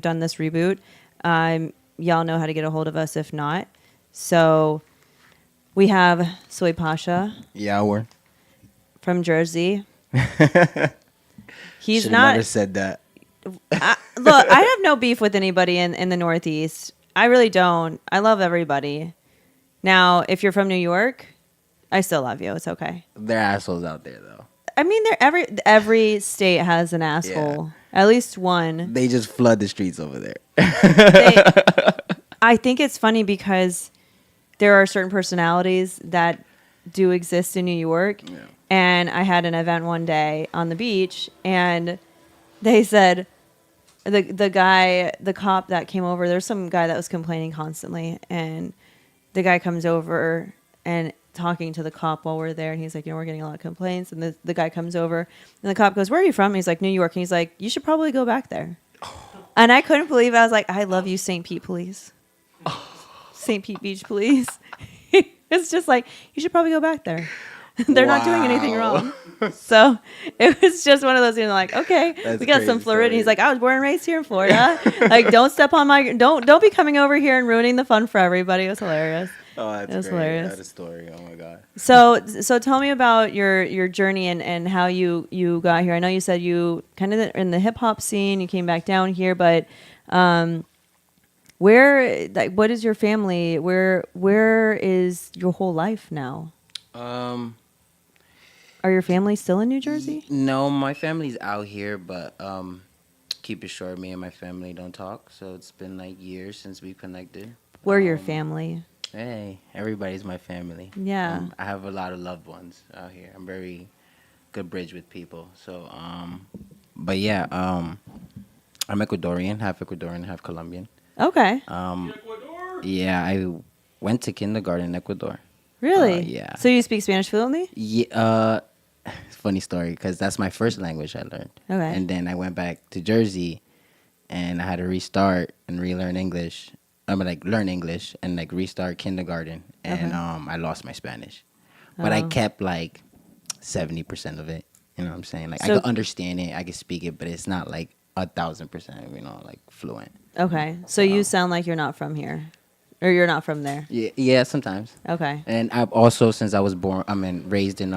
done this reboot. Y'all know how to get a hold of us if not. So we have Soy Pasha. Yeah, we're. From Jersey. He's Should've not. never said that. Look, I have no beef with anybody in the Northeast. I really don't. I love everybody. Now, if you're from New York, I still love you. It's okay. They're assholes out there, though. I mean, every state has an asshole. Yeah. At least one. They just flood the streets over there. I think it's funny because there are certain personalities that do exist in New York. Yeah. And I had an event one day on the beach, and they said the cop that came over, there's some guy that was complaining constantly, and the guy comes over and talking to the cop while we're there, and he's like, we're getting a lot of complaints, and the guy comes over, and the cop goes, where are you from? And he's like, New York, and he's like, you should probably go back there. And I couldn't believe it. I was like, I love you, St. Pete Police. St. Pete Beach Police. It's just like, you should probably go back there. They're not doing anything wrong. So it was just one of those, like, okay, we got some Florida. He's like, I was born and raised here in Florida. Like, don't step on don't be coming over here and ruining the fun for everybody. It was hilarious. Oh, that's great. Hilarious. That is a story. Oh my God. So tell me about your journey and how you got here. I know you said you kind of in the hip hop scene, you came back down here, but what is your family? Where is your whole life now? Are your family still in New Jersey? No, my family's out here, but keep it short, me and my family don't talk. So it's been like years since we connected. We're your family. Hey, everybody's my family. Yeah. I have a lot of loved ones out here. I'm very good bridge with people. So, but yeah, I'm Ecuadorian, half Colombian. Okay. Ecuador? Yeah, I went to kindergarten in Ecuador. Really? Yeah. So you speak Spanish fluently? Yeah. Funny story, because that's my first language I learned. Okay. And then I went back to Jersey, and I had to restart and relearn English. Learn English and restart kindergarten, and I lost my Spanish, but I kept 70% of it. You know what I'm saying? I could understand it, I could speak it, but it's not 1,000%. Fluent. Okay. So you sound like you're not from here. Or you're not from there? Yeah, sometimes. Okay. And I've also, since I was raised in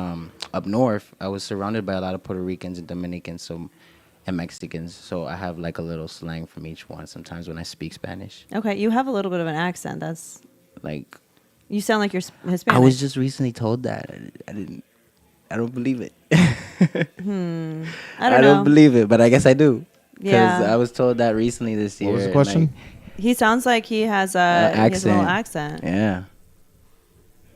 up north, I was surrounded by a lot of Puerto Ricans and Dominicans and Mexicans. So I have a little slang from each one sometimes when I speak Spanish. Okay, you have a little bit of an accent. That's you sound like you're Hispanic. I was just recently told that. I don't believe it. I don't believe it, but I guess I do. Yeah. Because I was told that recently this year. What was the question? He sounds like he has a little accent. Yeah.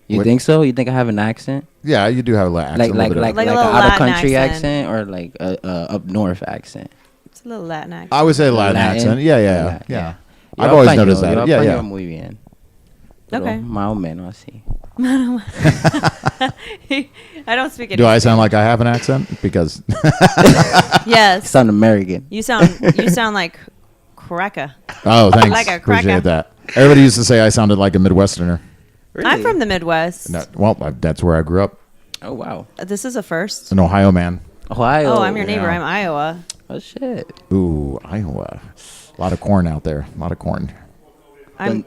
You think so? You think I have an accent? Yeah, you do have a accent. Like a an out of country accent or a up north accent? It's a little Latin accent. I would say Latin accent. Yeah. I've Yo always español, noticed that. yo Yeah. español muy bien. Okay. Más o menos así. I don't speak it. Do I sound like I have an accent? Because yes. You sound American. You sound like cracker. oh, thanks. Like a cracker. Appreciate that. Everybody used to say I sounded like a Midwesterner. Really? I'm from the Midwest. That's where I grew up. Oh, wow. This is a first. An Ohio man. Ohio. Oh, I'm your neighbor. Yeah. I'm Iowa. Oh, shit. Ooh, Iowa. A lot of corn out there. A lot of corn. I'm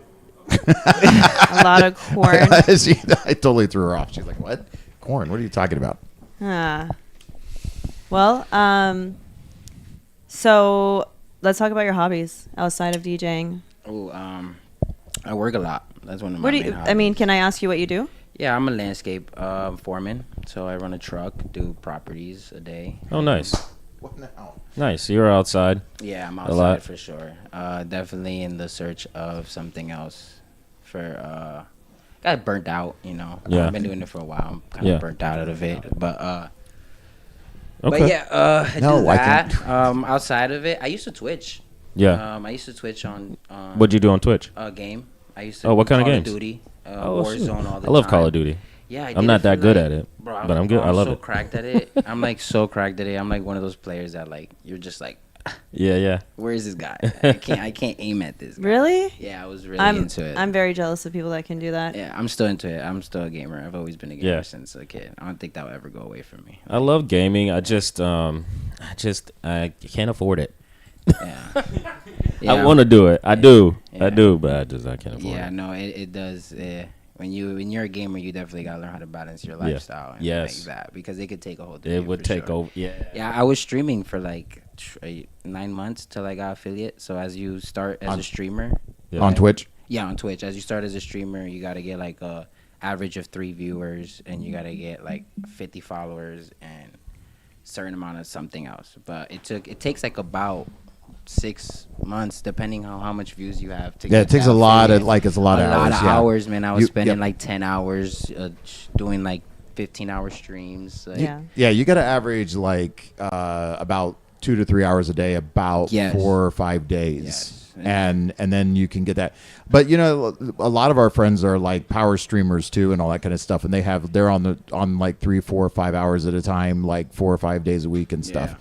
a lot of corn. I totally threw her off. She's like, "What? Corn? What are you talking about?" Well, so let's talk about your hobbies outside of DJing. Oh, I work a lot. That's one of my main hobbies. I mean, can I ask you what you do? Yeah, I'm a landscape foreman. So I run a truck, do properties a day. Oh, nice. What now? Nice. You're outside. Yeah, I'm outside for sure. Definitely in the search of something else. Got burnt out, Yeah. I've been doing it for a while. I'm kind of burnt out of it, but Okay. but yeah, I do that. Outside of it, I used to Twitch. Yeah. I used to Twitch on. What'd you do on Twitch? Game. I used to. Oh, what kind of Call games? Of Duty, Oh, shoot. Warzone all the time. I love Call of Duty. Yeah, I'm not that good at it, bro, but I'm good. I love so it. cracked at it. I'm so cracked at it. I'm one of those players that you're just Yeah. where is this guy? I can't aim at this guy. Really? Yeah, I was really into it. I'm very jealous of people that can do that. Yeah, I'm still into it. I'm still a gamer. I've always been a gamer since a kid. I don't think that will ever go away from me. I love gaming. I can't afford it. Yeah. Yeah. I want to do it. I do. I Yeah. do, but I can't afford Yeah, it. no, it does. When you're a gamer, you definitely gotta learn how to balance your lifestyle and Yes. like that because it could take a whole day. It would for take sure. over. Yeah. Yeah, I was streaming for like 9 months till I got affiliate. So as you start as a streamer, Yeah. On Twitch. yeah, on Twitch, as you start as a streamer, you gotta get like a average of 3 viewers, and you gotta get like 50 followers and certain amount of something else. But it takes like about 6 months, depending on how much views you have. To Yeah, get it takes that a lot of affiliate. it's a lot of hours. of yeah. hours, man. I was spending yep. like 10 hours doing like 15-hour streams. Like, Yeah. Yeah, you got to average like about 2 to 3 hours a day, about Yes. 4 or 5 days, Yes. and then you can get that. But you know, a lot of our friends are like power streamers too, and all that kind of stuff, and they're on like 3, 4, 5 hours at a time, like 4 or 5 days a week and stuff,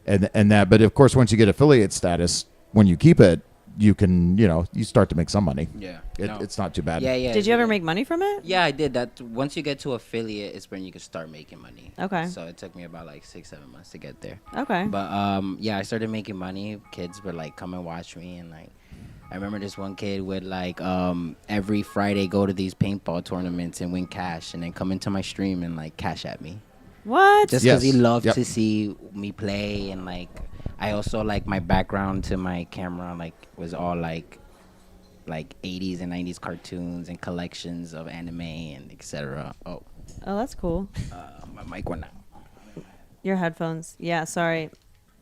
and that. But of course, once you get affiliate status, when you keep it, you can you start to make some money. Yeah. It's not too bad. Yeah, yeah. Did you ever make money from it? Yeah, I did that. Once you get to affiliate, it's when you can start making money. Okay. So it took me about like 6-7 months to get there. Okay. But yeah, I started making money. Kids would like come and watch me, and like I remember this one kid would like every Friday go to these paintball tournaments and win cash, and then come into my stream and like cash at me. What? Just because Yes. he loved Yep. to see me play, and like I also like my background to my camera like was all like 80s and 90s cartoons and collections of anime and etc. Oh, Oh, that's cool. my mic went out. Your headphones. Yeah, sorry.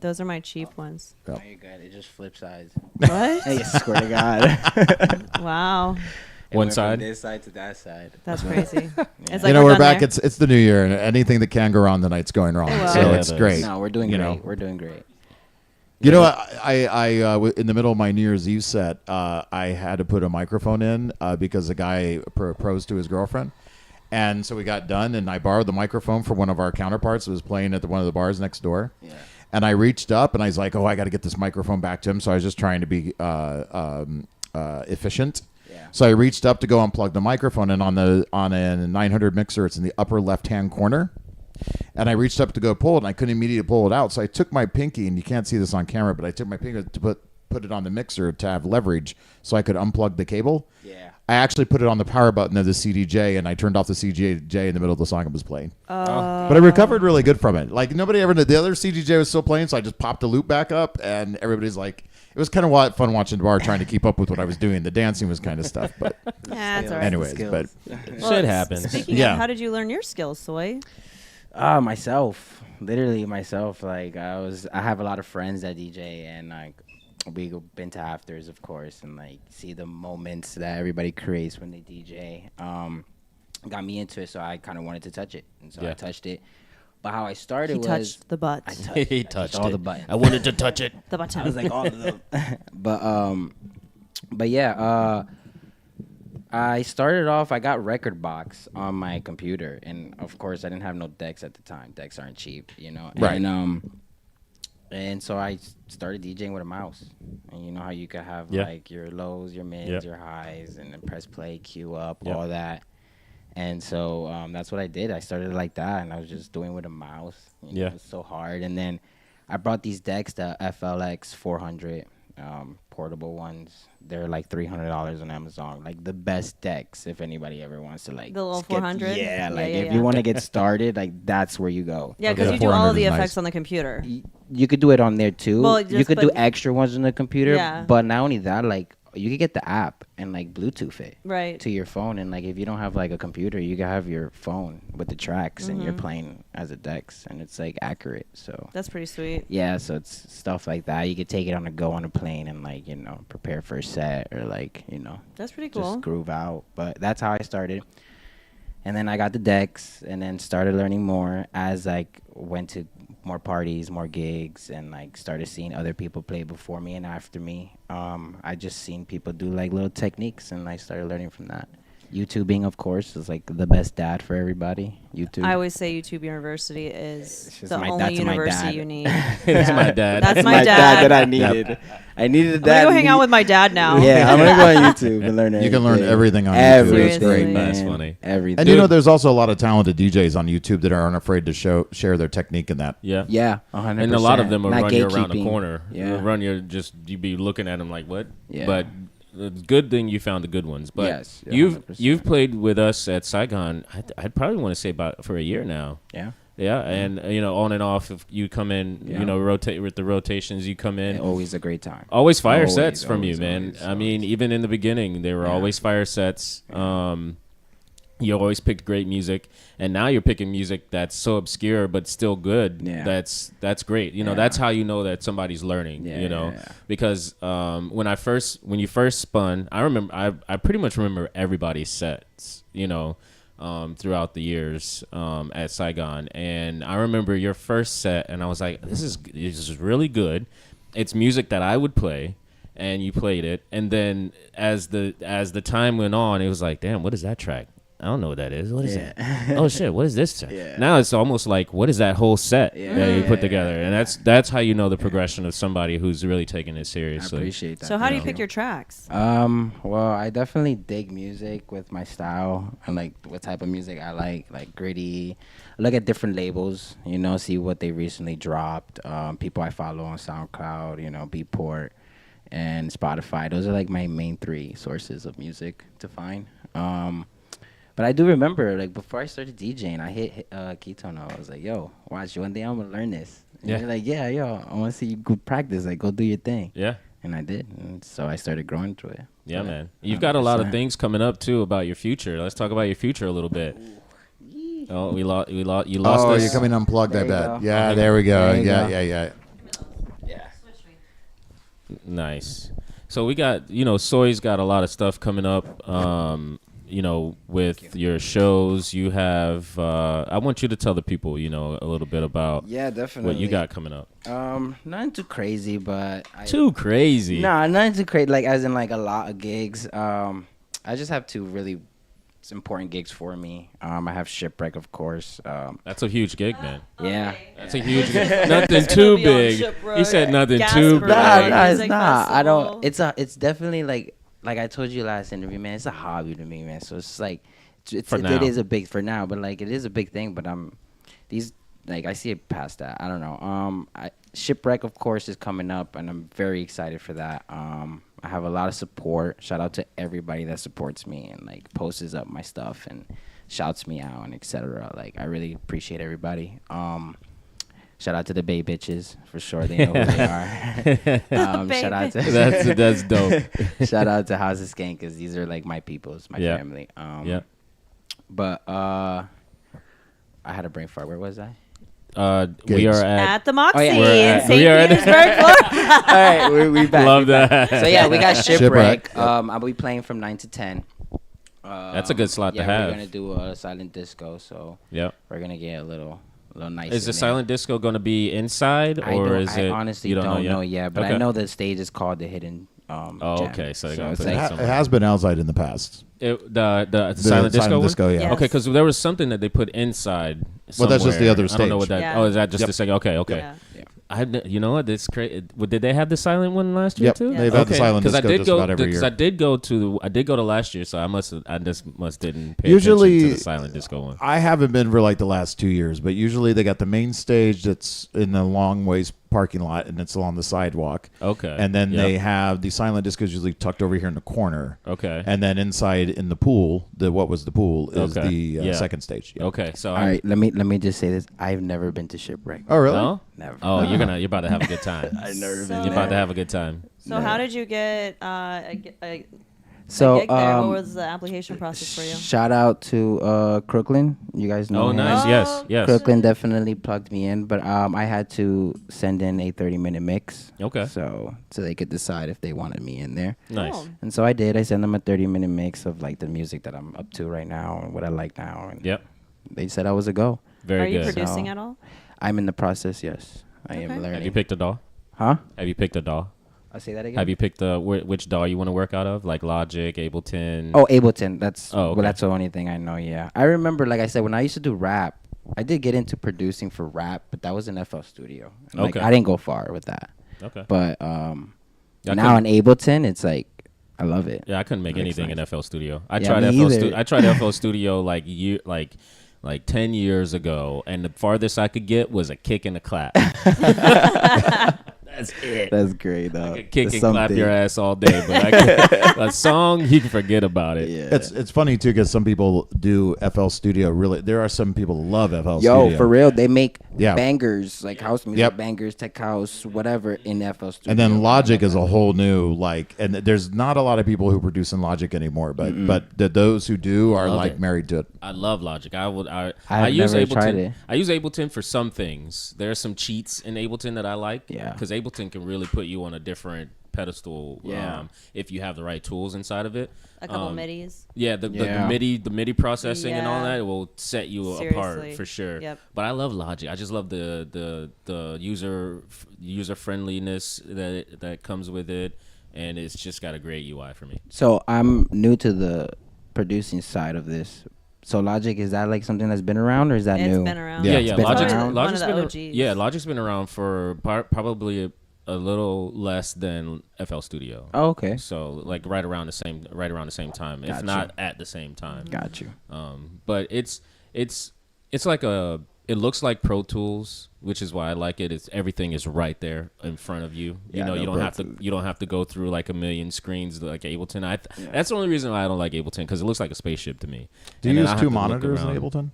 Those are my cheap ones. Yep. Oh, you're good. It just flip sides. What? I swear to God. Wow. It One went side? from this side to that side. That's crazy. It's You know, we're we're done back. there. It's the new year, and anything that can go wrong tonight's going wrong. Well. So Yeah, it's it is. great. No, we're doing You great. know. We're doing great. You know, in the middle of my New Year's Eve set, I had to put a microphone in because a guy proposed to his girlfriend. And so we got done, and I borrowed the microphone from one of our counterparts that was playing at one of the bars next door. Yeah. And I reached up, and I was like, oh, I got to get this microphone back to him. So I was just trying to be efficient. Yeah. So I reached up to go unplug the microphone, and on a 900 mixer, it's in the upper left-hand corner. And I reached up to go pull it, and I couldn't immediately pull it out. So I took my pinky, and you can't see this on camera, but I took my pinky to put it on the mixer to have leverage so I could unplug the cable. Yeah. I actually put it on the power button of the CDJ, and I turned off the CDJ in the middle of the song it was playing. But I recovered really good from it. Like, nobody ever did. The other CDJ was still playing, so I just popped the loop back up, and everybody's like, it was kind of fun watching the bar trying to keep up with what I was doing. The dancing was kind of stuff, but Yeah, it's all right. anyways, but Shit happens. Speaking Yeah. of, how did you learn your skills, Soy? Myself, literally myself. Like I have a lot of friends that DJ, and like we've been to afters, of course, and like see the moments that everybody creates when they DJ. Got me into it, so I kind of wanted to touch it, and so I Yeah. touched it. But how I started He was touched the butt. He I touched all it. the buttons. I wanted to touch it. The button. I was like all of them. but yeah, I started off. I got Record Box on my computer, and of course, I didn't have no decks at the time. Decks aren't cheap, you know. Right. And so I started DJing with a mouse, and you know how you could have Yeah. like your lows, your mids, Yep. your highs, and then press play, queue up, Yep. all that. And so that's what I did. I started like that, and I was just doing with a mouse. You know, Yeah. it was so hard. And then I brought these decks, the FLX 400 portable ones. They're like $300 on Amazon. Like the best decks if anybody ever wants to like The little skip- 400? Yeah, like Yeah, if yeah. you want to get started, like that's where you go. Yeah, because Yeah, you do all 400 of the is effects nice. on the computer. You could do it on there too. Well, you just- could do but- extra ones on the computer, Yeah. but not only that, like you could get the app and like Bluetooth it Right. to your phone, and like if you don't have like a computer, you can have your phone with the tracks, and you're playing as a decks, and it's like accurate. So That's pretty sweet. yeah, so it's stuff like that. You could take it on the go on a plane and like prepare for a set or like That's pretty cool. just groove out. But that's how I started. And then I got the decks, and then started learning more as I went to more parties, more gigs, and like started seeing other people play before me and after me. I just seen people do like little techniques, and I started learning from that. YouTubing, of course, is like the best dad for everybody. YouTube. I always say YouTube University is It's just the my- only that's my university dad. you need. It's my dad. That's my dad. that I needed. I needed I'm that. gonna go hang out with my dad now. Yeah, I'm gonna go on YouTube and learn everything. You can learn everything on YouTube. Everything, It's great. man. That's funny. Everything. And you know, there's also a lot of talented DJs on YouTube that aren't afraid to share their technique in that. Yeah. Yeah, 100%. And a lot of them will Not run you around the gatekeeping. corner. Yeah. They'll run you you be looking at them like what? Yeah. But the good thing you found the good ones. But Yes, yeah, you've 100%. you've played with us at Saigon. I'd probably want to say about for a year now. Yeah. Yeah, and on and off. If you come in, Yeah. rotate with the rotations. You come in. Always a great time. Always fire Always, sets from you, always, man. always, I mean, always. even in the beginning, they were Yeah. always fire sets. You always picked great music, and now you're picking music that's so obscure but still good. Yeah. That's great. Yeah. That's how you know that somebody's learning. Yeah, yeah. Because when you first spun, I remember I pretty much remember everybody's sets. Throughout the years at Saigon, and I remember your first set, and I was like, this is really good. It's music that I would play, and you played it. And then as the time went on, it was like, damn, what is that track? I don't know what that is. What is Yeah. that? Oh shit, what is this track? Yeah. Now it's almost like, what is that whole set Yeah. that you Yeah, put yeah, together? yeah. And that's how you know the progression of somebody who's really taking it I seriously. appreciate that. So how do you Thank pick your tracks? Well, I definitely dig music with my style and like what type of music I like gritty. I look at different labels, see what they recently dropped. People I follow on SoundCloud, Beatport and Spotify. Those are like my main three sources of music to find. But I do remember, like, before I started DJing, I hit Ketone. I was like, yo, watch, one day I'm going to learn this. And Yeah. they're like, yeah, yo, I want to see you go practice. Like, go do your thing. Yeah. And I did. And so I started growing through it. Yeah, But, man. You've got a lot of 100%. things coming up too about your future. Let's talk about your future a little bit. Oh, you lost Oh, this. you're coming unplugged, There I you bet. go. Yeah, Okay. there we go. There you Yeah, go. yeah. Yeah. Nice. So we got, Soy's got a lot of stuff coming up. With your shows, you have. I want you to tell the people, a little bit about Yeah, definitely. what you got coming up. Nothing too crazy, but Too crazy. Nah, nothing too crazy. Like as in like a lot of gigs. I just have two really important gigs for me. I have Shipwreck, of course. That's a huge gig, man. Yeah. That's a huge gig. Nothing too be on big. Shipwreck, He said nothing Gasper, too Right. big. Nah, it's Music not. I festival. don't. It's definitely like I told you last interview, man. It's a hobby to me, man. So it's like For now. it is a big for now, but like it is a big thing. But I see it past that. I don't know. Shipwreck, of course, is coming up, and I'm very excited for that. I have a lot of support. Shout out to everybody that supports me and like posts up my stuff and shouts me out and etc. Like I really appreciate everybody. Shout out to the Bay Bitches for sure. They know who they are. Bay Shout out to That's dope. shout out to House of Skank because these are like my peoples, my Yeah. family. Yeah. But I had a brain fart. Where was I? We Gigs. are at. At the Moxy Oh, yeah. in We St. are at- Petersburg, Florida. All right, we back. Love we back. that. So yeah, we got Shipwreck. Shipwreck. I'll be playing from 9 to 10. That's a good slot to yeah, have. we're gonna do a silent disco, so Yep. we're gonna get a little nice. Is in the there. silent disco going to be inside, or is it? I honestly you don't know yet, but Okay. I know the stage is called the Hidden. Jam. okay, so they're gonna it's put It, it like, it has been outside in the past. The silent disco one? yeah. Yeah. Okay, because there was something that they put inside. Well, that's just the somewhere. other I don't know stage. what that. Yeah. Oh, is that just Yep. the second? Okay, okay. Yeah. You know what? This crazy. Did they have the silent one last year Yep, too? they've had the silent disco just about every Because year. I did go to last year, so I just didn't pay Usually- attention to the silent disco one. I haven't been for like the last 2 years, but usually they got the main stage that's in the long ways parking lot and it's along the sidewalk. Okay. And then Yep. they have the silent discos usually tucked over here in the corner. Okay. And then inside in the pool, what was the pool is Okay. the Yeah. second stage. Yeah. Okay. So all right, let me just say this. I've never been to Shipwreck. Oh, really? No? Never. Oh, you're about to have a good time. I've never So- been. You're about to have a good time. So how did you get a So gig there? What was the application process for you? shout out to Crooklyn. You guys know Oh, him. nice. Oh. Yes. Yes. Crooklyn definitely plugged me in, but I had to send in a 30-minute mix. Okay. So they could decide if they wanted me in there. Nice. Cool. And so I did. I sent them a 30-minute mix of like the music that I'm up to right now and what I like now. And Yep. they said I was a go. Very Are you good. producing So- at all? I'm in the process. Yes, I am Okay. learning. Have you picked a doll? Huh? Have you picked a doll? I'll say that again. Have you picked which DAW you want to work out of, like Logic, Ableton? Oh, Ableton. That's okay. well, that's the only thing I know. Yeah, I remember, like I said, when I used to do rap, I did get into producing for rap, but that was in FL Studio. And, like, Okay. I didn't go far with that. Okay. But Yeah, now in Ableton, it's like I love it. Yeah, I couldn't make Looks anything nice. in FL Studio. Me either. I tried FL Studio like 10 years ago, and the farthest I could get was a kick and a clap. That's it. That's great though. I could kick That's and clap something. your ass all day, but a song, you can forget about it. Yeah. It's funny too because some people do FL Studio. Really, there are some people who love FL Yo, Studio. for real, they make Yeah. bangers like house music, Yep. bangers, tech house, whatever in FL Studio. And then Logic is a whole new and there's not a lot of people who produce in Logic anymore, but those who do are Love like it. married to it. I love Logic. I have use never Ableton. tried it. I use Ableton for some things. There are some cheats in Ableton that I like. Yeah. Because Ableton can really put you on a different pedestal. Yeah. If you have the right tools inside of it. A couple MIDIs. Yeah, the Yeah. MIDI processing and all Yeah. that will set you apart Seriously. for sure. Yep. But I love Logic. I just love the user friendliness that comes with it, and it's just got a great UI for me. So I'm new to the producing side of this. So Logic, is that like something that's been around, or is that It's new? been around. Yeah, Yeah, it's been Logic's around. One of the been OGs. Logic's been around for probably a little less than FL Studio. Oh, okay. So like right around the same time, if Gotcha. not at the same time. Got you. But it's like it looks like Pro Tools, which is why I like it. It's everything is right there in front of you. Yeah, You no don't Pro have to Tools. you don't have to go through like a million screens like Ableton. That's the only reason why I don't like Ableton, because it looks like a spaceship to me. Do And you then I use have two to look monitors in around. Ableton?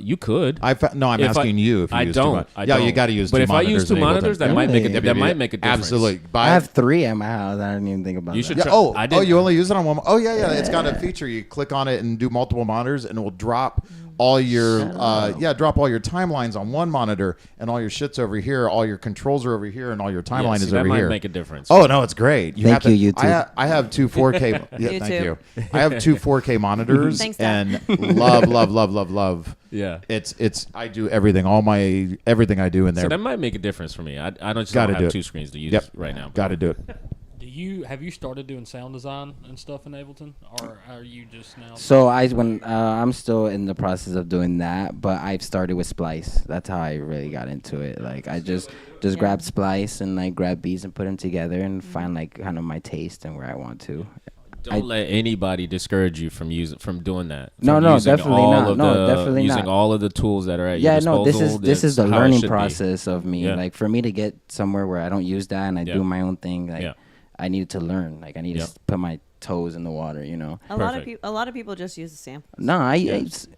You could. No, I'm If asking you if you I use don't. two I Yeah, don't. you got to use But two if I monitors. use two in Ableton. monitors, that might make a difference. Absolutely. I have 3 at my house. I didn't even think about You that. should Yeah, try- I did- you only use it on one. Oh yeah. It's got a feature. You click on it and do multiple monitors, and it will drop all your drop all your timelines on one monitor, and all your shit's over here. All your controls are over here, and all your timeline is that over might here. make a difference. Oh no, it's great. Thank you, YouTube. I have two 4K. Yeah, thank you. I have two 4K monitors, Thanks, Dad. and love. Yeah. It's I do everything. Everything I do in So there. that might make a difference for me. I don't Gotta have do it. 2 screens to use Yep. right now. Got to do it. Have you started doing sound design and stuff in Ableton, or are you just now? So I'm still in the process of doing that, but I've started with Splice. That's how I really got into it. Like I just grab Splice and like grab beats and put them together and find like kind of my taste and where I want to. Don't let anybody discourage you from doing that. No, From no, using definitely all not. of No, definitely using not. all of the tools that are at Yeah, your no, disposal. this is the That's how it learning should be. process of me. Yeah. Like for me to get somewhere where I don't use that and I Yeah. do my own thing, like Yeah. I need to learn. Like I need Yeah. to put my toes in the water, A Perfect. lot of people just use the sample. No, I used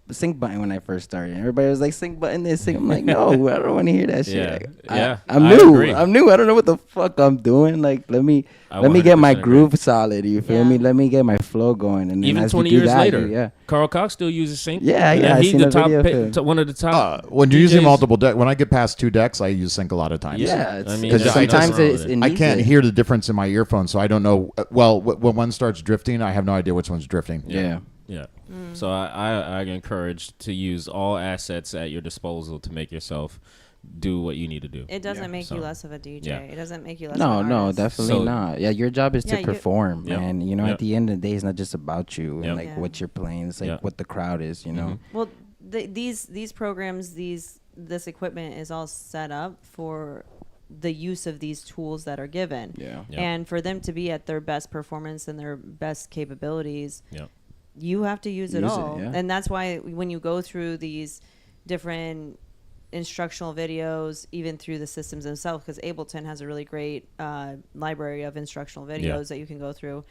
sync button when I first started. Everybody was like, sync button this, sync. I'm like, no, I don't want to hear that shit. Yeah. Like, Yeah. I'm I new. agree. I'm new. I don't know what the fuck I'm doing. Like, let me I get my 100% agree. groove solid. You feel Yeah. me? Let me get my flow going. And then Even as you 20 do years that, later, yeah. Carl Cox still uses sync. Yeah, And I he's seen the a top video of him. one of the top. When you're using DJs. multiple decks, when I get past 2 decks, I use sync a lot of times. Yeah, I mean, there's sometimes nothing wrong it's with it. I needs can't it. hear the difference in my earphones, so I don't know. Well, when one starts drifting, I have no idea which one's drifting. Yeah. Yeah. So I encourage to use all assets at your disposal to make yourself do what you need to do. It doesn't make you So, less of a DJ. yeah. It doesn't make you less No, of an no, artist. definitely So- not. Yeah, your job is Yeah, to you- perform, Yep. and you know, Yep. at the end of the day, it's not just about you Yep. and like Yeah. what you're playing. It's like Yep. what the crowd is, you know. Well, these programs, this equipment is all set up for the use of these tools that are given. Yeah. Yep. And for them to be at their best performance and their best capabilities, Yep. you have to use it Use it, all. yeah. And that's why when you go through these different instructional videos, even through the systems themselves, because Ableton has a really great library of instructional videos Yeah. that you can go through,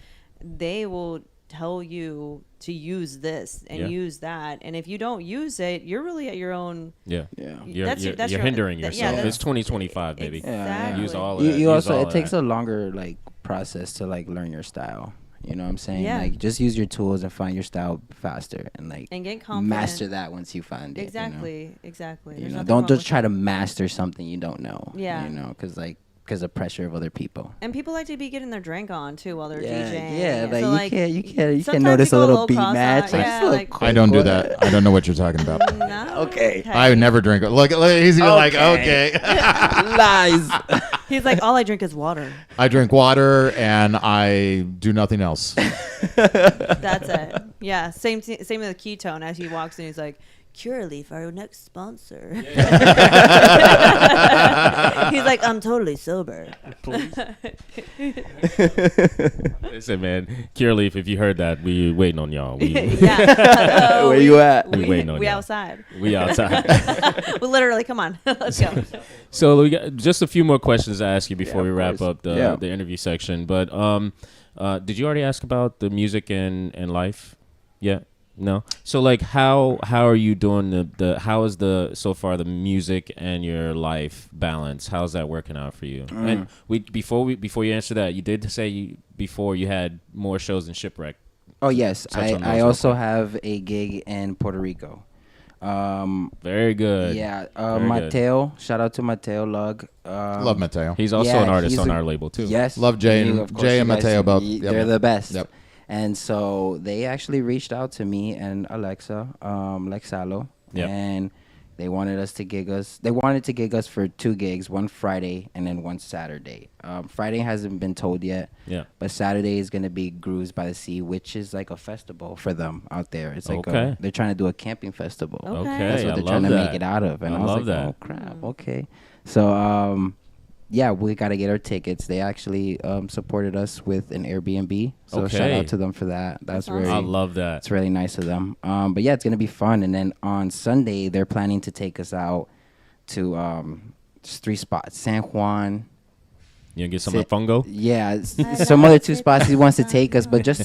they will tell you to use this and Yeah. use that. And if you don't use it, you're really at your own. Yeah. Yeah. You're, That's your- you're, that's you're your- hindering yeah, yourself. that's- It's 2025, baby. Exactly. Use all of You, that. you Use also all it of takes that. a longer like process to like learn your style. You know what I'm saying? Yeah. Like just use your tools and find your style faster and like And get confident. master that once you find it. Exactly. You Exactly. know? There's You know? nothing Don't wrong just with try that. to master something you don't know. Yeah. You know, because of pressure of other people. And people like to be getting their drink on too while they're Yeah, DJing. yeah. So, Like you can't sometimes notice you a go little beat cross-eyed. match. Like, Yeah, look, like- I don't do what? that. I don't know what you're talking about. No. Okay. I never drink. Look, he's even like, okay. Lies. He's like, all I drink is water. I drink water and I do nothing else. That's it. Yeah. Same with the ketone. As he walks in, he's like, Curaleaf, our next sponsor. He's like, I'm totally sober. Listen, man, Curaleaf, if you heard that, we waiting on y'all. Yeah. Where you at? We waiting on We you. outside. We outside. Well, literally, come on. Let's go. So we got just a few more questions to ask you before Yeah, we of wrap course. up Yeah. the interview section. But did you already ask about the music and life? Yeah. No. So like, how are you doing the how is the so far the music and your life balance? How's that working out for you? And before you answer that, you did say before you had more shows than Shipwreck. Oh yes, Touch on I those also real quick. have a gig in Puerto Rico. Very good. Yeah, Very good. Mateo. Shout out to Mateo Lug. Love Mateo. He's also Yeah, an artist he's on a- our label too. Yes, Love Jay and- of course, Jay you and guys- Mateo both. they're Yep. the best. Yep. And so they actually reached out to me and Alexa, Lexalo, Yep. and they wanted us to gig us. They wanted to gig us for 2 gigs, one Friday and then one Saturday. Friday hasn't been told yet. Yeah. But Saturday is gonna be Grooves by the Sea, which is like a festival for them out there. It's like Okay. they're trying to do a camping festival. Okay. That's what I they're love trying to that. make it out of. And I I, was love like, that. oh crap, okay. So yeah, we got to get our tickets. They actually supported us with an Airbnb. So shout Okay. out to them for that. That's awesome. very I love that. that's really nice of them. But yeah, it's gonna be fun. And then on Sunday, they're planning to take us out to just 3 spots: San Juan. You gonna get some Sit- fungo? Yeah, some other 2 spots he wants to take us, but just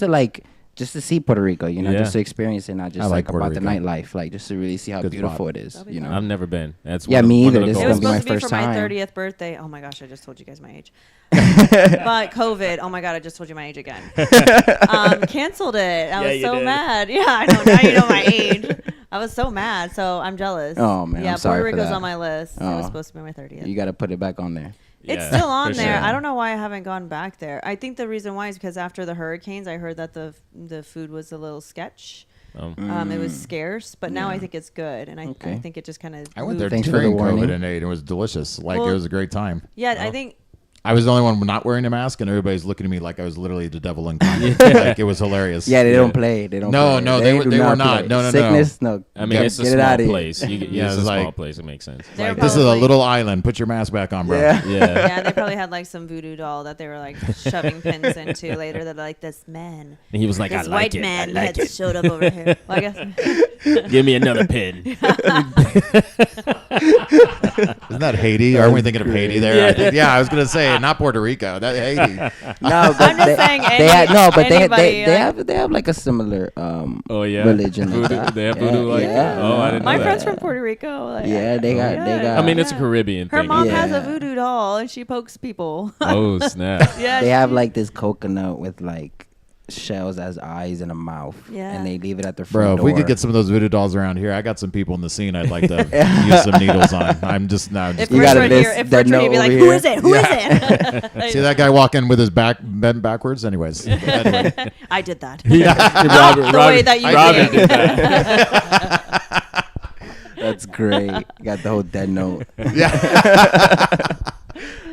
to see Puerto Rico, you know, Yeah. just to experience it, not just I like like Puerto about the Rico. nightlife, like just to really see how Good beautiful spot. it is, That'll be you know. fun. I've never been. That's Yeah, one of- me one of either. the This is It gonna was be my supposed to be first for my time. 30th birthday. Oh my gosh, I just told you guys my age. But COVID. Oh my god, I just told you my age again. Canceled it. I was so mad. Yeah, I know. Now you know my age. I was so mad. So I'm jealous. Oh, man, Yeah, I'm sorry Puerto for Rico's that. on my list. It was Oh. supposed to be my 30th. You got to put it back on there. It's Yeah, still on for there. sure. I don't know why I haven't gone back there. I think the reason why is because after the hurricanes, I heard that the food was a little sketch. It was scarce, but now I think it's good, and I Okay. think it just kind of. I went there Thanks for the during warning. COVID and ate. It was delicious. Like Well, it was a great time. Yeah, I think. I was the only one not wearing a mask, and everybody's looking at me like I was literally the devil incarnate. Like it was hilarious. Yeah, they don't play. They don't. No, play. no, they do were not. play. No, no, no. Sickness, no. I mean, it's a Get it small outta here. place. Yeah, It's a it's small like- place. It makes sense. They're Like, this is a probably- little island. Put your mask back on, bro. Yeah. Yeah. Yeah, they probably had like some voodoo doll that they were like shoving pins into later. That like this man, And he was like, this I white like it. man I like had it. showed up over here. Well, I guess. Give me another pin. Isn't that Haiti? Aren't we thinking of Haiti there? Yeah. I think, yeah, I was gonna say not Puerto Rico. That Haiti. No, but I'm just saying they had no, but anybody, they have like a similar Oh yeah. religion. like Voodoo, that. they have voodoo Yeah, like yeah. Oh, I didn't know My that. friend's from Puerto Rico. Like, Yeah, they got I mean, it's a Caribbean her thing. mom Yeah. has a voodoo doll and she pokes people. Oh snap. Yeah, they have she- like this coconut with like shells as eyes and a mouth. Yeah. And they leave it at their Bro, front if we door. could get some of those voodoo dolls around here, I got some people in the scene I'd like to use some needles on. I'm just now. If You Rich got a were list here, if that Rich were here, note he'd be like, over "Who here." is it? Who is it?" See that guy walking with his back bent backwards? Anyways, anyway. I did that. Robert, The way that you Robert did. did that. That's great. Got the whole dead note.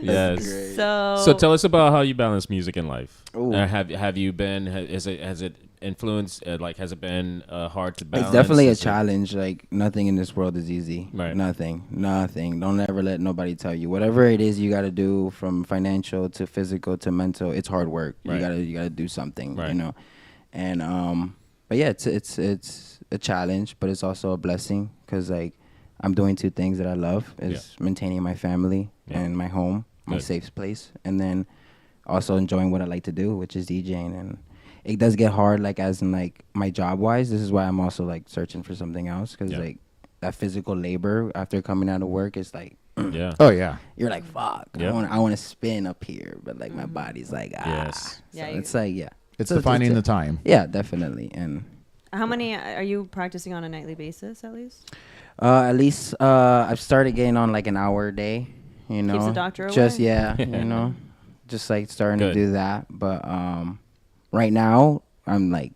Yes. So, So tell us about how you balance music and life. Ooh. Have you been? Has it influenced? Has it been hard to balance? It's definitely a Is it- challenge. Like nothing in this world is easy. Right. Nothing. Don't ever let nobody tell you. Whatever it is you got to do, from financial to physical to mental, it's hard work. Right. You gotta do something. Right. You know, and but yeah, it's a challenge, but it's also a blessing because like I'm doing 2 things that I love is maintaining my family Yeah. and my home, my Good. safe place, and then also enjoying what I like to do, which is DJing. And it does get hard, like as in like my job wise. This is why I'm also like searching for something else because Yeah. like that physical labor after coming out of work is like Yeah. Oh yeah. you're like fuck. Yep. I want to spin up here, but like my body's like Yes. Yeah, So you- it's like It's So defining a- the time. Yeah, definitely. And how many are you practicing on a nightly basis at least? at least I've started getting on like an hour a day. You know, Keeps the doctor just away. yeah, you know, just like starting Good. to do that. But right now I'm like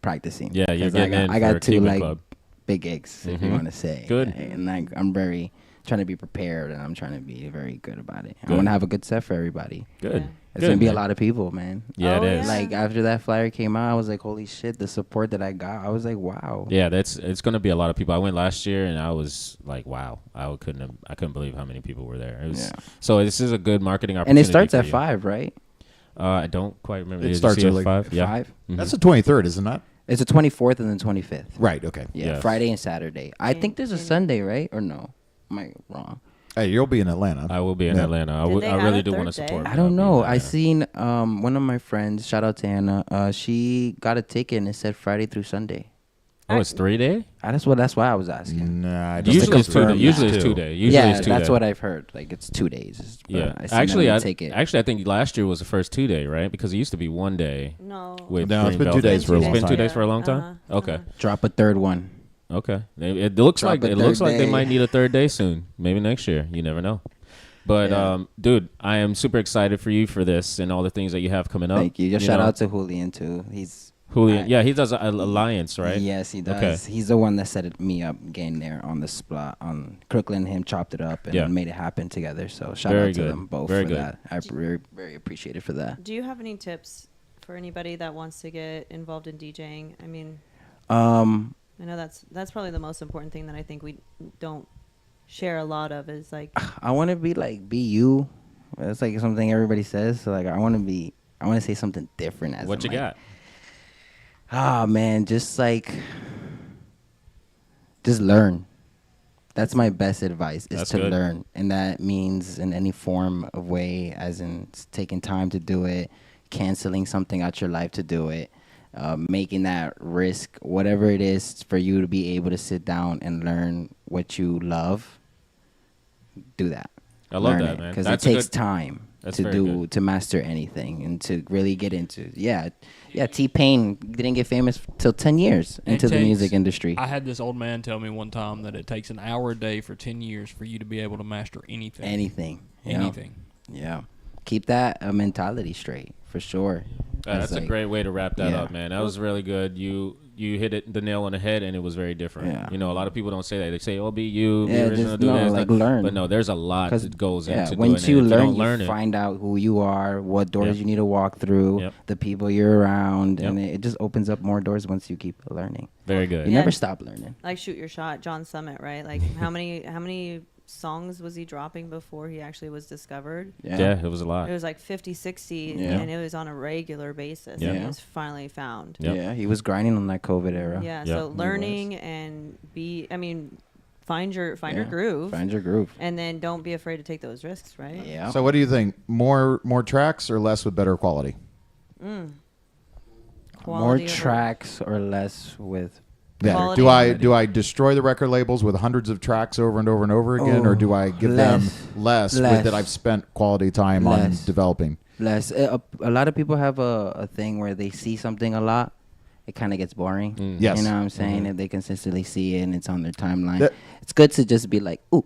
practicing. Yeah, you're 'Cause getting in I for got 2 Cuban like Club. big gigs, if you Mhm. want to say. Good. And like I'm very trying to be prepared, and I'm trying to be very good about it. I Good. want to have a good set for everybody. Good. Yeah. It's Good, gonna be a man. lot of people, man. Yeah, Oh, it is. yeah. Like after that flyer came out, I was like, holy shit, the support that I got. I was like, wow. Yeah, it's going to be a lot of people. I went last year and I was like, wow, I couldn't believe how many people were there. It was, Yeah. So this is a good marketing And opportunity. it starts for at you. 5, right? I don't quite remember. It Did you starts see early. 5? Yeah. 5. Mhm. That's the 23rd, isn't that? It's the 24th and the 25th. Right. Okay. Yeah, Yes. Friday and Saturday. I think there's a Sunday, right? Or no? Am I wrong? Hey, you'll be in Atlanta. I will be in Yeah. Atlanta. Did they I have really a do third want to day? support. I don't know. I Yeah. seen one of my friends, shout out to Anna, she got a ticket and it said Friday through Sunday. Oh, it's 3 day? That's why I was asking. Nah, I don't Usually think it's 2 day. confirm Usually that. it's 2 day. Usually Yeah, it's 2 that's day. what I've heard. Like it's 2 days. but Yeah. I seen Actually, that on I the ticket. actually I think last year was the first 2 day, right? Because it used to be 1 day. No. With No, it's Green been 2 Velvet. days for a It's long been time. 2 days for a long time. Uh-huh. Okay. Drop a third one. Okay. It looks Drop like a it looks third like they day. might need a third day soon. Maybe next year. You never know. But Yeah. dude, I am super excited for you for this and all the things that you have coming up. Thank you. Shout know? out to Julian too. He's Julian. I- Yeah, he does a Alliance, right? Yes, he does. Okay. He's the one that set me up getting there on the spot. On Crooklyn, him chopped it up and Yeah. made it happen together. So shout Very out to good. them both Very for good. that. I very very appreciate it for that. Do you have any tips for anybody that wants to get involved in DJing? I mean, Um, I know that's probably the most important thing that I think we don't share a lot of is like I want to be you. That's like something everybody says. So like I want to say something different. As What you in, like, got? Ah man, just learn. That's my best advice is That's to good. learn. And that means in any form of way, as in taking time to do it, canceling something out your life to do it, making that risk, whatever it is for you to be able to sit down and learn what you love, do that. I love Learn that, it, man. because it That's a takes good- time that's to very do good. to master anything and to really get into. Yeah, T-Pain didn't get famous till 10 years It into the takes- music industry. I had this old man tell me one time that it takes an hour a day for 10 years for you to be able to master anything. Anything. you know? Anything. Yeah. Keep that mentality straight for sure. That's a like- great way to wrap that Yeah. up, man. That was really good. You hit it the nail on the head, and it was very different. Yeah. You know, a lot of people don't say that. They say, "Oh, be you, be Yeah, original, just do no, this." like, that. learn. But no, there's a lot that goes into doing once it. you If learn, don't learn you it. find out who you are, what doors Yep. you need to walk through, Yep. the people you're around, and Yep. it just opens up more doors once you keep learning. Very good. You Yeah. never stop learning. like shoot your shot, John Summit, right? Like how many songs was he dropping before he actually was discovered? Yeah, it was a lot. It was like 50, 60, Yeah. and it was on a regular basis. Yeah. And it was finally found. Yep. Yeah, he was grinding on that COVID era. Yeah, Yeah. so He learning and find your groove, Find your groove. and then don't be afraid to take those risks, right? Yeah. So what do you think? More tracks or less with better quality? more Quality over- tracks or less with Yeah. Quality Do over- I destroy the record labels with hundreds of tracks over and over and over again, or do I give them less Less. with that I've spent quality time on Less. developing? less. A lot of people have a thing where they see something a lot, it kind of gets boring. Yes. You know what I'm saying? If they consistently see it and it's on their timeline, That- it's good to just be like, ooh.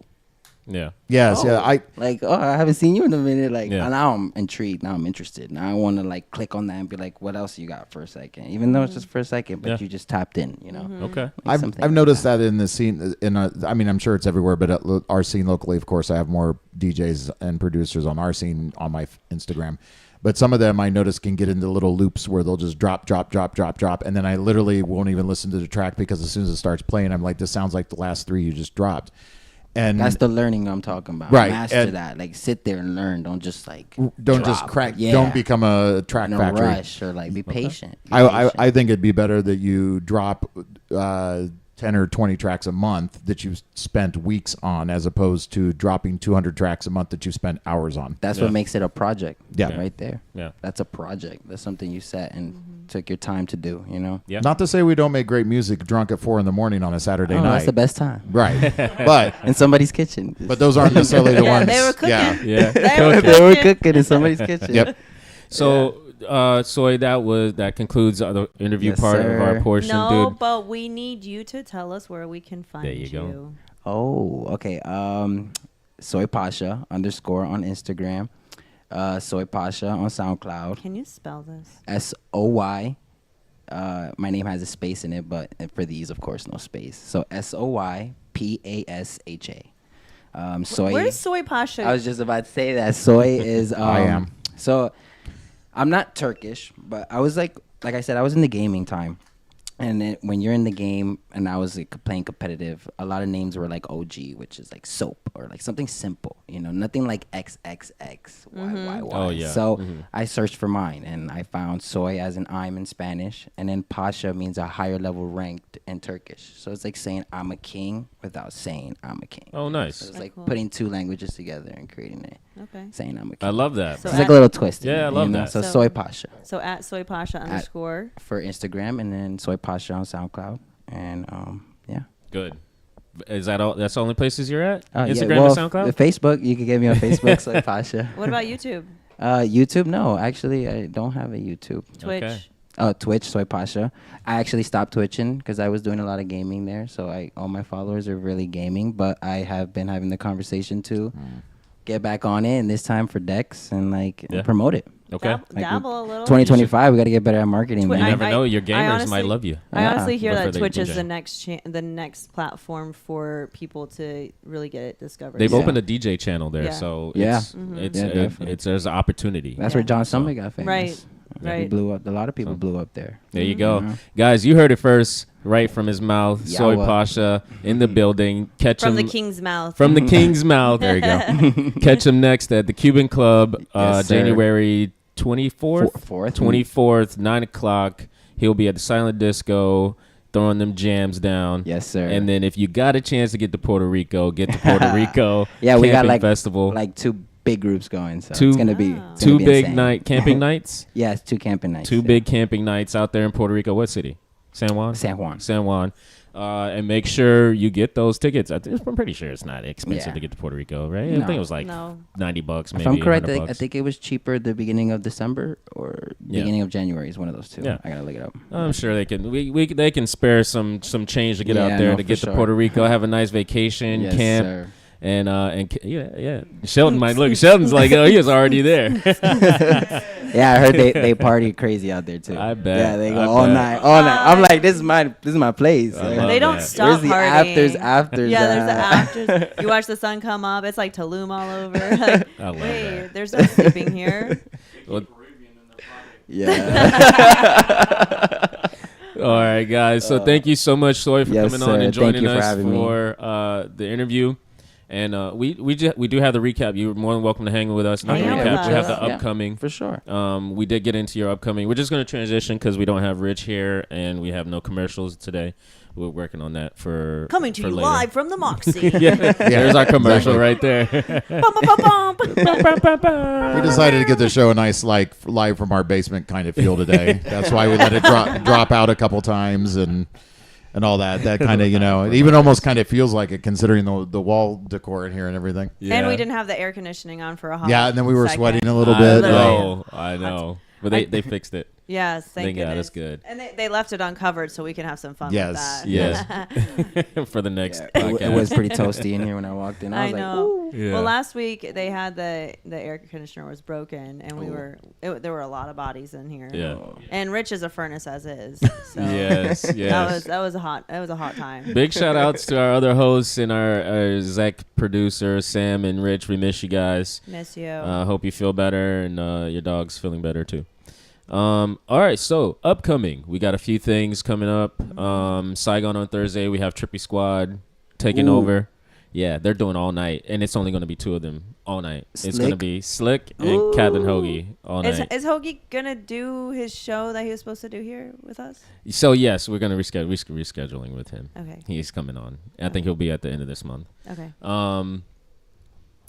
Yeah. Yes. Oh, Yeah. I I haven't seen you in a minute. Like, Yeah. now I'm intrigued. Now I'm interested. Now I want to like click on that and be like, what else you got for a second? Even though it's just for a second, but Yeah. you just tapped in. You know. Okay. Like I've something I've like noticed that in the scene. I mean, I'm sure it's everywhere, but at our scene locally, of course, I have more DJs and producers on our scene on my Instagram. But some of them I notice can get into little loops where they'll just drop, and then I literally won't even listen to the track because as soon as it starts playing, I'm like, this sounds like the last three you just dropped. And That's the learning I'm talking about. Right, Master and- that. Like, sit there and learn. Don't just like don't just drop. crack. Yeah. Don't become a track in a factory. rush or like be patient. Be I patient. think it'd be better that you drop 10 or 20 tracks a month that you spent weeks on, as opposed to dropping 200 tracks a month that you spent hours on. That's Yeah. what makes it a project. Yeah. Right there. Yeah. That's a project. That's something you set and took your time to do, you know? Yeah. Not to say we don't make great music drunk at 4 a.m. on a Saturday Oh, night. that's the best time. Right. but In somebody's kitchen. those aren't necessarily the Yeah, ones. they were cooking. Yeah. Yeah. They were they were cooking. cooking in somebody's kitchen. Yep. So, Soy, that concludes the interview Yes, part of our sir. portion, No, dude. but we need you to tell us where we can find There you go. Oh, okay. Soy Pasha _ on Instagram. Soy Pasha on SoundCloud. Can you spell this? SOY. My name has a space in it, but for these, of course, no space. So SOYPASHA. Soy. Where's Soy Pasha? I was just about to say that soy is. I am. So, I'm not Turkish, but I was like I said, I was in the gaming time. And then when you're in the game, and I was like, playing competitive, a lot of names were like OG, which is like soap or like something simple, nothing like XXX, YYY. Oh, yeah. So I searched for mine, and I found soy as an I'm in Spanish, and then Pasha means a higher level ranked in Turkish. So it's like saying I'm a king without saying I'm a king. Oh, nice. So it's That's like cool. putting two languages together and creating it, Okay. saying I'm a king. I love that. So It's like a little twist. Yeah, I love that. So So- soy Pasha So at Soy Pasha _ for Instagram, and then soy Pasha on SoundCloud, and yeah. Good. Is that all? That's the only places you're at? Yeah, Instagram well, and SoundCloud? Facebook, you can get me on Facebook, soy Pasha. What about YouTube? YouTube, no, actually, I don't have a YouTube. Twitch? Okay. Twitch, soy Pasha. I actually stopped twitching because I was doing a lot of gaming there, so all my followers are really gaming. But I have been having the conversation to get back on it, and this time for Dex and Yeah. promote it. Okay. Dabble a little. 2025, we got to get better at marketing. Twi- You man. never know. Your gamers honestly- might love you. I Yeah. honestly hear But for that the Twitch is DJ. the next platform for people to really get it discovered. They've Yeah. opened a DJ channel there, Yeah. so Yeah. it's Yeah, definitely. there's an opportunity. That's Yeah. where John Summit got famous. Right. He Right. blew up. A lot of people blew up there. There you go, Mhm. guys. You heard it first, right from his mouth. Soy Yawa. Pasha in the building. Catch From him the king's mouth. from the king's mouth. There you go. Catch him next at the Cuban Club, Yes, sir. January 24th. Fourth. 24th, 9 o'clock. He'll be at the Silent Disco throwing them jams down. Yes, sir. And then if you got a chance to get to Puerto Rico, get to Puerto Rico. Yeah, we got Camping like festival. like two big groups going, so Two- it's gonna be Wow. it's gonna two be big insane. camping nights. Yeah, it's two camping nights. Two yeah. big camping nights out there in Puerto Rico. What city? San Juan? San Juan. San Juan. And make sure you get those tickets. I'm pretty sure it's not expensive Yeah. to get to Puerto Rico, right? I No. think it was like No. $90, maybe If I'm correct, $100. I think it was cheaper at the beginning of December or Yeah. beginning of January is one of those two. Yeah. I gotta look it up. I'm sure they can. They can spare some change to get Yeah, out there no, to for get to sure. Puerto Rico, have a nice vacation, Yes, camp, sir. and yeah. Sheldon might look. Sheldon's like, oh, he was already there. Yeah, I heard they party crazy out there too. I bet. Yeah, they go I all bet. night, all night. I'm like, this is my place. I Like, love They don't that. stop where's the partying. afters? Yeah, there's the at? afters. You watch the sun come up. It's like Tulum all over. Like, I love wait, that. there's no sleeping here. Well, Yeah. all right, guys. So thank you so much, Soy, for Yes, coming on sir. and Thank joining you for us having me. for the interview. And we do have the recap. You're more than welcome to hang with us. Not the Hang out with recap. We have us. the Yeah. upcoming. For sure. We did get into your upcoming. We're just going to transition because we don't have Rich here and we have no commercials today. We're working on that for Coming to for you later. live from the Moxy. Yeah, there's our commercial right there. Bum, bum, bum, bum. We decided to give the show a nice, like, live from our basement kind of feel today. That's why we let it drop out a couple times and all that. That kind of, it even almost kind of feels like it, considering the wall decor in here and everything. And we didn't have the air conditioning on for a hot Yeah, and then we were second. sweating a little bit. I know. But they fixed it. Yes, thank God, goodness. that's good. And they left it uncovered so we can have some fun Yes, with that. Yes. For the next Yeah, podcast. it was pretty toasty in here when I walked in. I I was like, know. Yeah. Well, last week they had the air conditioner was broken, and there were a lot of bodies in here. Yeah. And Rich is a furnace as is. So Yes, yes. that was a hot time. Big shout outs to our other hosts and our exec producer, Sam and Rich. We miss you guys. Miss you. Hope you feel better and your dog's feeling better too. All right, so upcoming, we got a few things coming up. Saigon on Thursday, we have Trippy Squad taking over. Yeah, they're doing all night, and it's only going to be two of them all night. It's going to Slick. be Slick and Captain Hoagie all Is night. Hoagie gonna do his show that he was supposed to do here with us? So yes, we're going to rescheduling with him. Okay. He's coming on. I think he'll be at the end of this month. Okay.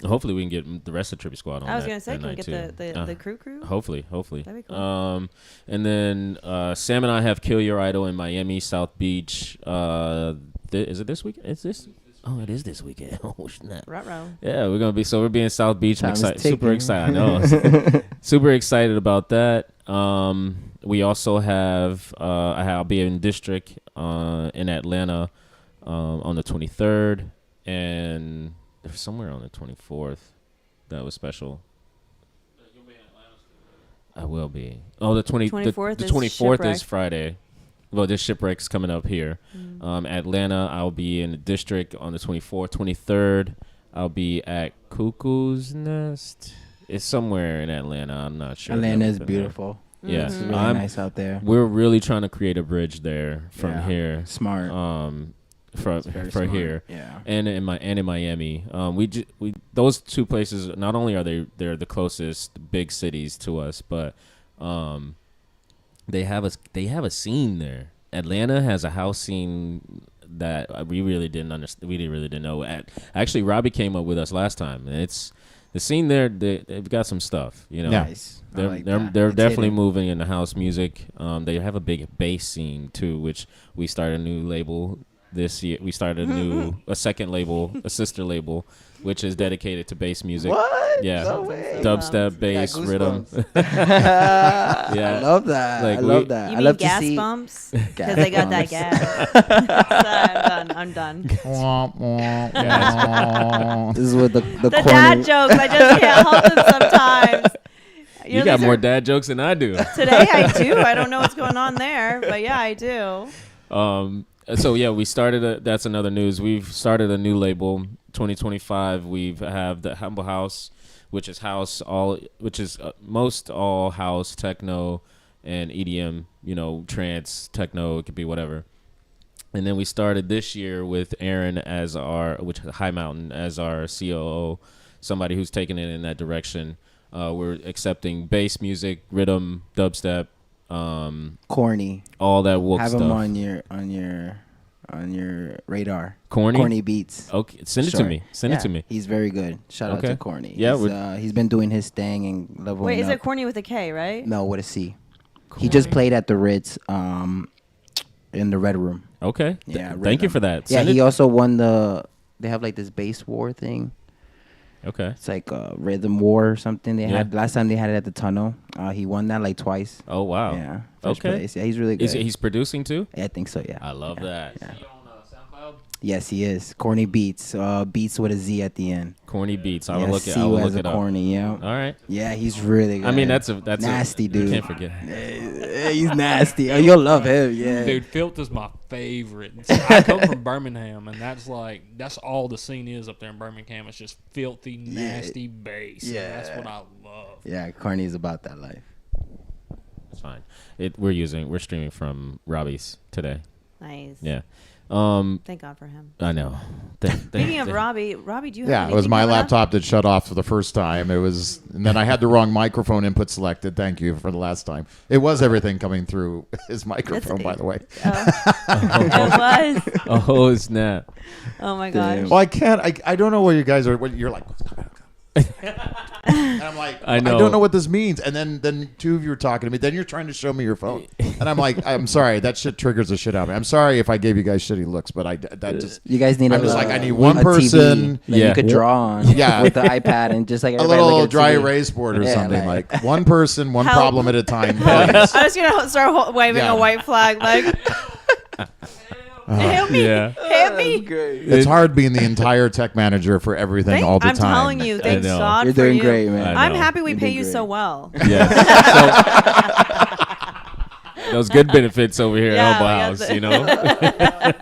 Hopefully we can get the rest of Trippy Squad on. I was that- gonna say, that can we night get too. the crew? Hopefully. That'd be cool. And then Sam and I have Kill Your Idol in Miami, South Beach. Is it this weekend? Is this? Oh, it is this weekend. Oh snap! Ruh-roh. Yeah, we're being South Beach. Time is Super ticking. excited. I know. Super excited about that. We also have I'll be in District in Atlanta on the 23rd, and there's somewhere on the 24th that was special. I will be. Oh, the 24th the is 24th Shipwreck. is Friday. Well, this Shipwreck's coming up here. Atlanta, I'll be in the District on the 24th, 23rd. I'll be at Cuckoo's Nest. It's somewhere in Atlanta. I'm not sure. Atlanta is I've been there. beautiful. Yeah, It's really nice out there. We're really trying to create a bridge there from here. Smart. For smart. here. Yeah. And in Miami. We those two places. Not only are they're the closest big cities to us, but they have a scene there. Atlanta has a house scene that we really didn't understand. We really didn't know. Actually, Robbie came up with us last time. And it's the scene there. They've got some stuff. You know. Yeah. Nice. I They're like they're that. they're It's definitely hidden. moving into house music. They have a big bass scene too, which we started a new label this year. We started a second label, a sister label, which is dedicated to bass music. What? Yeah, No way. dubstep, bass, Got rhythm. I Yeah, love that. Like, I love we- that. You I mean love gas to see bumps? gas Because they got that bumps. gas. I'm done. Womp, womp, womp. This is what the The corny. dad jokes. I just can't help them sometimes. you know, got these more are- dad jokes than I do. Today I do. I don't know what's going on there, but yeah, I do. So yeah, we started. That's another news. We've started a new label. 2025. We have the Humble House, which is most all house, techno, and EDM. You know, trance, techno. It could be whatever. And then we started this year with Aaron as which is High Mountain as our COO, somebody who's taking it in that direction. We're accepting bass music, rhythm, dubstep, Corny. all that woke Have stuff. him on your radar. Corny? Corny beats. Okay, send it to Short. me. Send it to me. He's very good. Shout out Okay. to Corny. Yeah, he's been doing his thing and leveling Wait, is up. it corny with a K, right? No, with a C. He just Corny. played at the Ritz in the Red Room. Okay. Yeah, Thank you rhythm. for that. Yeah, Send he it- also won they have like this bass war thing. Okay. It's like a rhythm war or something. They Yeah. had last time they had it at the Tunnel. He won that like twice. Oh wow. Yeah. First Okay. place. Yeah, he's really good. He's producing too? Yeah, I think so. Yeah. I love that. Yeah. You on SoundCloud? Yes, he is. Corny Beats. Beats with a Z at the end. Corny beats. I will Yeah, look it. C I will as look a it up. corny. Yeah. All right. Yeah, he's really good. I mean, that's nasty dude. You can't forget. He's nasty. Oh, you'll love him. Yeah. Dude, Filth is my favorite. I come from Birmingham, and that's all the scene is up there in Birmingham. It's just filthy, nasty bass. and Yeah. that's what I love. Yeah, Corny's about that life. It's fine. We're streaming from Robbie's today. Nice. Yeah. Thank God for him. I know. Speaking of Robbie, do you have Yeah, it was anything my coming up? laptop that shut off for the first time. And then I had the wrong microphone input selected. Thank you for the last time. It was everything coming through his microphone, by the way. It was. Oh snap! Oh my gosh. Well, I can't. I don't know what you guys are. What you're like. And I'm like, I I know. don't know what this means. And then two of you are talking to me. Then you're trying to show me your phone. And I'm like, I'm sorry. That shit triggers the shit out of me. I'm sorry if I gave you guys shitty looks, but that just You guys need I'm a, just like, I need one a person. TV that Yeah. you could draw on Yeah. with the iPad and just like a everybody look little at dry TV. erase board or Yeah, something like- like one person, one Help. problem at a time. Please. I was gonna start waving Yeah. a white flag, like, help me, Yeah. help me. It's hard being the entire tech manager for everything all the I'm time. telling you, thank know. God You're for doing you. great, man. I I'm know. happy we You're pay doing you great. so well. Yes. So, those good benefits over here Yeah, at Humble we got House, the- you know.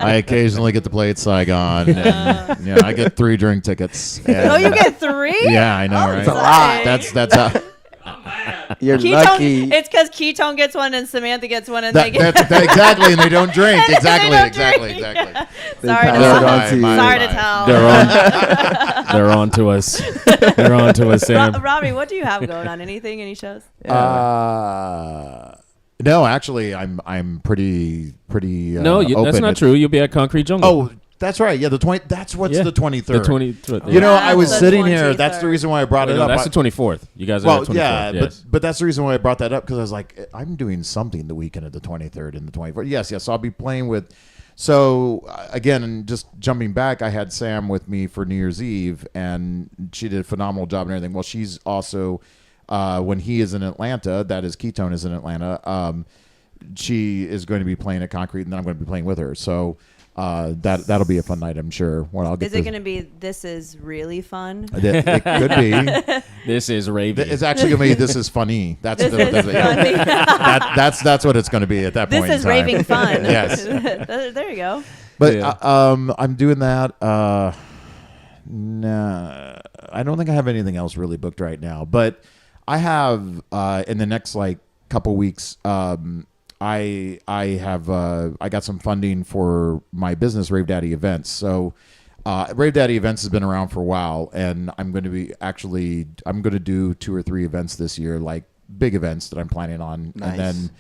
I occasionally get to play at Saigon. And, yeah, I get 3 drink tickets. Oh, you get 3? Yeah, I know, right? That's a lot. That's how. You're Ketone. lucky. It's because Ketone gets one and Samantha gets one, and That, they get. that exactly, and they don't drink. And they Exactly, don't exactly, drink. exactly. They Sorry to pass tell. it on to you. Sorry to tell. They're on to us. They're on to us, Sam. Robbie, what do you have going on? Anything? Any shows? No, actually, I'm pretty. No, that's open. not true. You'll be at Concrete Jungle. Oh, that's right. Yeah, the 20. That's what's Yeah. the 23rd. the 20. You know, I was That's sitting the here. That's the 23rd. reason why I brought it no, up. that's the 24th. You guys are Well, at 24th. yeah, yes. but that's the reason why I brought that up, because I was like, I'm doing something the weekend of the 23rd and the 24th. Yes, I'll be playing with. So again, and just jumping back, I had Sam with me for New Year's Eve, and she did a phenomenal job and everything. Well, she's also when he is in Atlanta, that is Ketone is in Atlanta. She is going to be playing at Concrete, and then I'm going to be playing with her. So that'll be a fun night, I'm sure. When I'll get Is it going to be? This is really fun. It could be. This is Raven. It's actually going to be. This is funny. That's This is funny. that's what it's going to be at that This point. is in time. raving fun. Yes. There you go. But Yeah. I'm doing that. Nah, I don't think I have anything else really booked right now. But I have in the next like couple weeks. I got some funding for my business, Rave Daddy Events. So Rave Daddy Events has been around for a while, and I'm going to do 2 or 3 events this year, like big events that I'm planning on, Nice. and then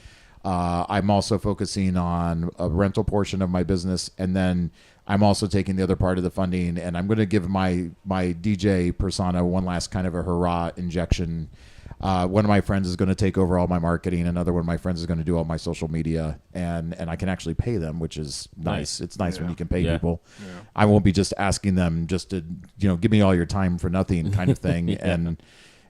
I'm also focusing on a rental portion of my business, and then I'm also taking the other part of the funding, and I'm going to give my DJ persona one last kind of a hurrah injection. One of my friends is going to take over all my marketing. Another one of my friends is going to do all my social media, and I can actually pay them, which is nice. It's nice when you can pay people. Yeah. I won't be just asking them just to, give me all your time for nothing kind of thing. And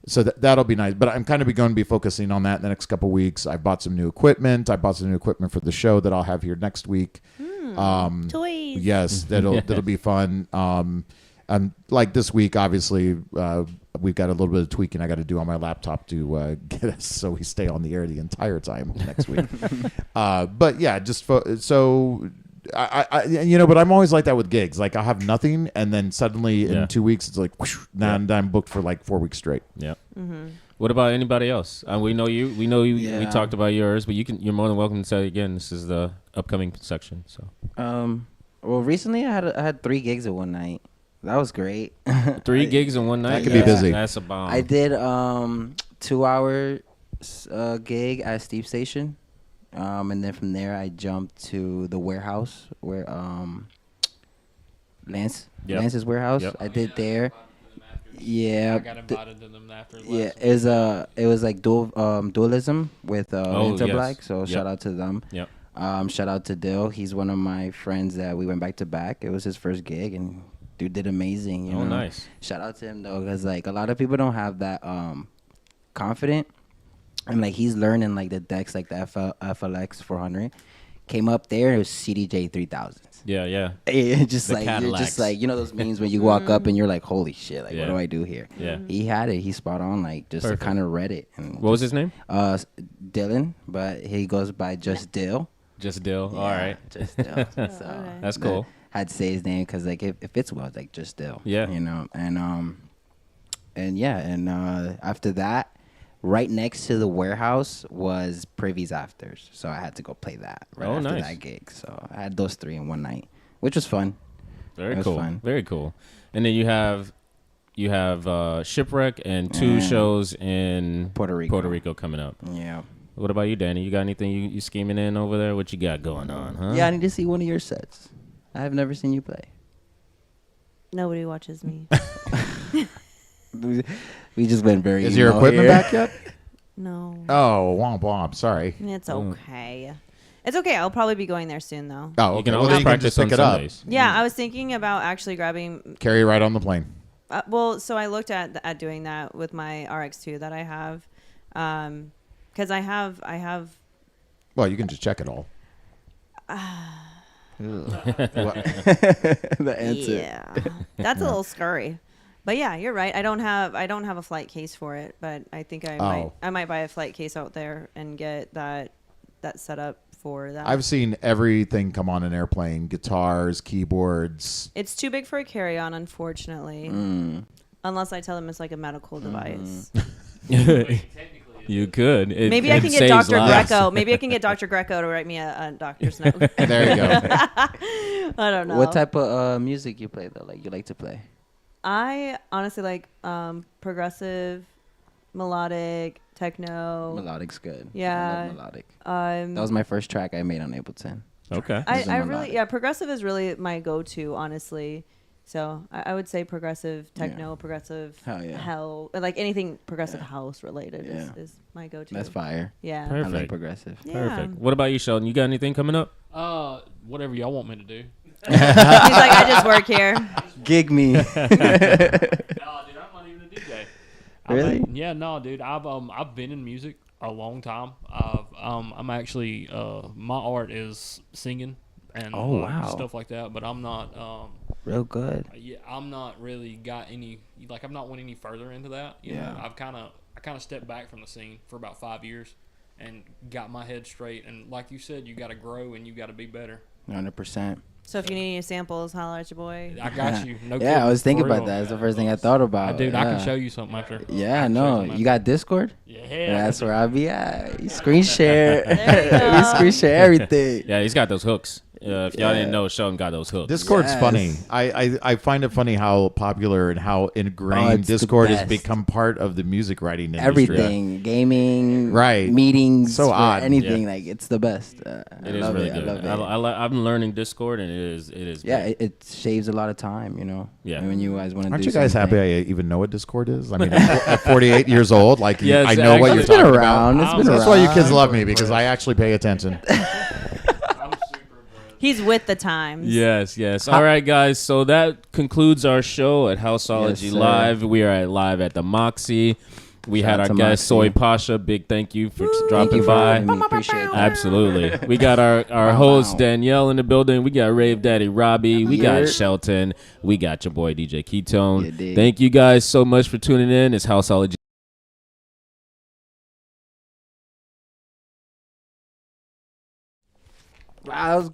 so that'll be nice. But I'm kind of going to be focusing on that in the next couple of weeks. I bought some new equipment. I bought some new equipment for the show that I'll have here next week. Toys. Yes, that'll be fun. Like this week, obviously, we've got a little bit of tweaking I got to do on my laptop to get us so we stay on the air the entire time next week. But yeah, just so but I'm always like that with gigs. Like I'll have nothing, and then suddenly in 2 weeks, it's like whoosh, now I'm booked for like 4 weeks straight. Yeah. Mm-hmm. What about anybody else? We know you. We know you. Yeah. We talked about yours, but you're more than welcome to say it again. This is the upcoming section. So. Well, recently I had 3 gigs in one night. That was great. 3 gigs in one night? That could be busy. That's a bomb. I did 2 hour gig at Steep Station. And then from there I jumped to the warehouse where Lance's warehouse. Yep. I did there. Yeah. I got invited to them after. Yeah, it was like dualism with Interblack. Yes. So shout out to them. Yep. Shout out to Dill. He's one of my friends that we went back to back. It was his first gig, and dude did amazing. You know? Nice. Shout out to him though, because like a lot of people don't have that confident, and like he's learning like the decks like the FLX 400. Came up there, it was CDJ 3000s. Yeah. It's just the like Cadillacs. You're just like those memes when you walk up and you're like, holy shit, like what do I do here? Yeah. He had it. He spot on, like just kind of read it. And what was his name? Dylan, but he goes by just Dill. Just Dill. Yeah, all right. Just Dill. So that's cool. Had to say his name because like it fits well. It's like just Dill. Yeah. And after that, right next to the warehouse was Privy's Afters, so I had to go play that after that gig. So I had those 3 in one night, which was fun. Very cool. Fun. Very cool. And then you have Shipwreck and 2 shows in Puerto Rico coming up. Yeah. What about you, Danny? You got anything you scheming in over there? What you got going on, huh? Yeah, I need to see one of your sets. I have never seen you play. Nobody watches me. We just went very. Is your equipment back yet? No. Oh, womp womp. Sorry. It's okay. It's okay. I'll probably be going there soon, though. Oh, okay. You can always practice on Sundays. Yeah, I was thinking about actually grabbing. Carry it right on the plane. So I looked at doing that with my RX2 that I have, because I have. Well, you can just check it all. The answer. Yeah, that's a little scurry. But yeah, you're right. I don't have a flight case for it, but I think I might buy a flight case out there and get that set up for that. I've seen everything come on an airplane: guitars, keyboards. It's too big for a carry-on, unfortunately. Unless I tell them it's like a medical device. You could. Maybe I can get Dr. Greco. Maybe I can get Dr. Greco to write me a doctor's note. There you go. I don't know. What type of music you play though? Like you like to play? I honestly like progressive, melodic, techno. Melodic's good. Yeah. I love melodic. That was my first track I made on Ableton. Okay. I really progressive is really my go-to, honestly. So I would say progressive techno, progressive hell, like anything progressive house related is my go-to. That's fire. Yeah. Perfect. I like progressive. Yeah. Perfect. What about you, Sheldon? You got anything coming up? Whatever y'all want me to do. He's like, I just work here. Gig me. No, dude, I'm not even a DJ. Really? Dude. I've been in music a long time. I'm actually my art is singing and stuff like that. But I'm not real good. Yeah, I'm not really got any. Like, I've not went any further into that. You know? I kind of stepped back from the scene for about 5 years. and got my head straight. And like you said, you got to grow and you got to be better. 100%. So if you need any samples, holler at your boy. I got you. No Yeah, I was thinking For about real. that. That's the first thing I thought about. Dude, yeah. I can show you something after. Yeah, I can show no. something You got Discord? Yeah. That's where I'll be at. You screen share. There you go. We screen share everything. Yeah, he's got those hooks. If y'all didn't know, Sheldon got those hooks. Discord's Yes. funny. I find it funny how popular and how ingrained it's the Discord has best. become part of the music writing industry. Everything, gaming, Right. meetings, So for odd. anything. Yeah. Like it's the best. It I is love really it. good. I love it. I'm learning Discord, and it is. Yeah, great. it shaves a lot of time. You know. Yeah. When you guys want to. Aren't do you guys something. happy I even know what Discord is? I mean, at 48 years old, like Yes, I know what actually. you're It's been talking around. about. It's been That's around. why you kids love me, because I actually pay attention. He's with the times. Yes. All right, guys. So that concludes our show at Houseology Yes, sir. Live. We are live at the Moxy. We Shout had out our to guest Moxy. Soy Pasha. Big thank you for Thank dropping you for by. having me. Appreciate that. Absolutely. We got our Wow, host wow. Danielle in the building. We got Rave Daddy Robbie. We Yeah. got Shelton. We got your boy DJ Ketone. You dig. Thank you guys so much for tuning in. It's Houseology. Wow, that was